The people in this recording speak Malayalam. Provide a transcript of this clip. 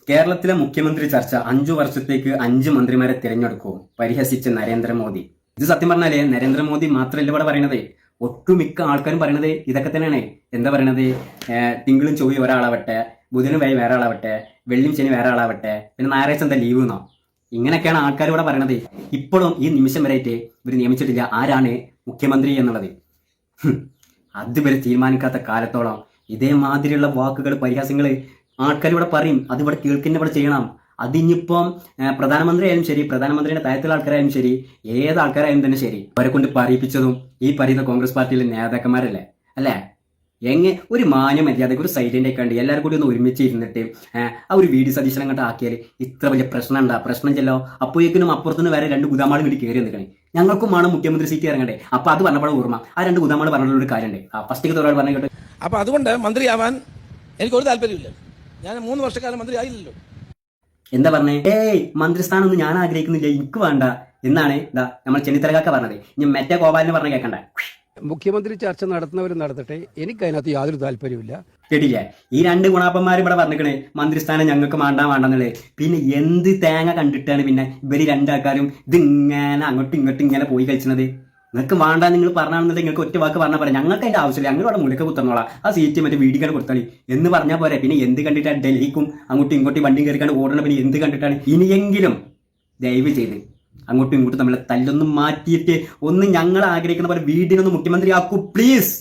കേരളത്തിലെ മുഖ്യമന്ത്രി ചർച്ച 5 വർഷത്തേക്ക് 5 മന്ത്രിമാരെ തിരഞ്ഞെടുക്കും പരിഹസിച്ച നരേന്ദ്രമോദി. ഇത് സത്യം പറഞ്ഞാലേ നരേന്ദ്രമോദി മാത്രമല്ല ഇവിടെ പറയണത്, ഒട്ടുമിക്ക ആൾക്കാരും പറയണത് ഇതൊക്കെ തന്നെയാണ്. എന്താ പറയണത്, തിങ്കളും ചൊവ്വയും ഒരാളാവട്ടെ, ബുധനും വേറെ ആളാവട്ടെ, വെള്ളിയും ശനി വേറെ ആളാവട്ടെ, പിന്നെ ഞായറാഴ്ച എന്താ ലീവ് എന്നോ, ഇങ്ങനെയൊക്കെയാണ് ആൾക്കാർ ഇവിടെ പറയണത്. ഇപ്പോഴും ഈ നിമിഷം വരെയായിട്ട് ഇവർ നിയമിച്ചിട്ടില്ല ആരാണ് മുഖ്യമന്ത്രി എന്നുള്ളത്. അതുവരെ തീരുമാനിക്കാത്ത കാലത്തോളം ഇതേമാതിരിയുള്ള വാക്കുകൾ, പരിഹാസങ്ങൾ ആൾക്കാർ ഇവിടെ പറയും. അത് ഇവിടെ കേൾക്കുന്ന ഇവിടെ ചെയ്യണം. അതിനിപ്പം പ്രധാനമന്ത്രി ആയാലും ശരി, പ്രധാനമന്ത്രിയുടെ താഴത്തുള്ള ആൾക്കാരായാലും ശരി, ഏത് ആൾക്കാരായാലും തന്നെ ശരി, അവരെ കൊണ്ട് പറയിപ്പിച്ചതും ഈ പറയുന്ന കോൺഗ്രസ് പാർട്ടിയിലെ നേതാക്കന്മാരല്ലേ അല്ലേ? ഒരു മാന്യ മര്യാദക്ക് ഒരു സൈലന്റ് ആയിക്കാണ്ട് എല്ലാവരും കൂടി ഒന്ന് ഒരുമിച്ച് ഇരുന്നിട്ട് ആ ഒരു വീഡിയോ സജീഷണം കണ്ട് ആക്കിയാൽ ഇത്ര വലിയ പ്രശ്നം ചെല്ലോ. അപ്പോഴേക്കിനും അപ്പുറത്തുനിന്ന് വേറെ 2 ഗുദാമാൾ കൂടി കയറി നിൽക്കണേ. ഞങ്ങൾക്കും വേണം മുഖ്യമന്ത്രി സീറ്റ് ഇറങ്ങണ്ടേ. അപ്പൊ അത് പറഞ്ഞപ്പോൾ ഓർമ്മ ആ 2 ഗുദാമാൾ പറഞ്ഞുള്ള ഒരു കാര്യമുണ്ട്. ഫസ്റ്റ് ഒരാൾ പറഞ്ഞു കേട്ടോ. അപ്പൊ അതുകൊണ്ട് മന്ത്രിയാവാൻ എനിക്കൊരു താല്പര്യമില്ല. ഞാൻ 3 വർഷക്കാലം മന്ത്രി ആയില്ലല്ലോ. എന്താ പറഞ്ഞേ? മന്ത്രിസ്ഥാനം ഒന്നും ഞാൻ ആഗ്രഹിക്കുന്നില്ല, എനിക്ക് വേണ്ട എന്നാണ് നമ്മൾ ചെന്നിത്തലകാക്ക പറഞ്ഞത്. ഇനി മറ്റേ ഗോപാലിന് പറഞ്ഞ കേൾക്കണ്ട. മുഖ്യമന്ത്രി ചർച്ച നടത്തുന്നവർ നടത്തട്ടെ, എനിക്ക് അതിനകത്ത് യാതൊരു താല്പര്യമില്ല. കേട്ടില്ലേ? ഈ 2 ഗുണാപ്പന്മാർ ഇവിടെ പറഞ്ഞിക്കണേ മന്ത്രിസ്ഥാനം ഞങ്ങൾക്ക് വേണ്ടെന്നുള്ളത്. പിന്നെ എന്ത് തേങ്ങ കണ്ടിട്ടാണ് പിന്നെ ഇവര് 2 ആൾക്കാരും ഇതിങ്ങനെ അങ്ങോട്ടും ഇങ്ങോട്ടും ഇങ്ങനെ പോയി കഴിച്ചത്? നിങ്ങൾക്ക് വേണ്ട നിങ്ങൾ പറഞ്ഞാണെന്നുണ്ടെങ്കിൽ നിങ്ങൾക്ക് ഒറ്റ വാക്ക് പറഞ്ഞാൽ പറയാം, ഞങ്ങൾക്ക് അതിന്റെ ആവശ്യമില്ല, ഞങ്ങൾ ഇവിടെ മുലക്ക കുത്തന്നോളാം, ആ സീറ്റ് മറ്റേ വീടിക്കാണ് കൊടുത്താളി എന്ന് പറഞ്ഞാൽ പോരെ. പിന്നെ എന്ത് കണ്ടിട്ടാണ് ഡൽഹിക്കും അങ്ങോട്ടും ഇങ്ങോട്ടും വണ്ടി കയറിക്കാണ്ട് ഓടണം? പിന്നെ എന്ത് കണ്ടിട്ടാണ്? ഇനിയെങ്കിലും ദയവ് ചെയ്ത് അങ്ങോട്ടും ഇങ്ങോട്ടും നമ്മളെ തല്ലൊന്നും മാറ്റിയിട്ട് ഒന്ന് ഞങ്ങൾ ആഗ്രഹിക്കുന്ന പോലെ വീടിനൊന്ന് മുഖ്യമന്ത്രി ആക്കൂ പ്ലീസ്.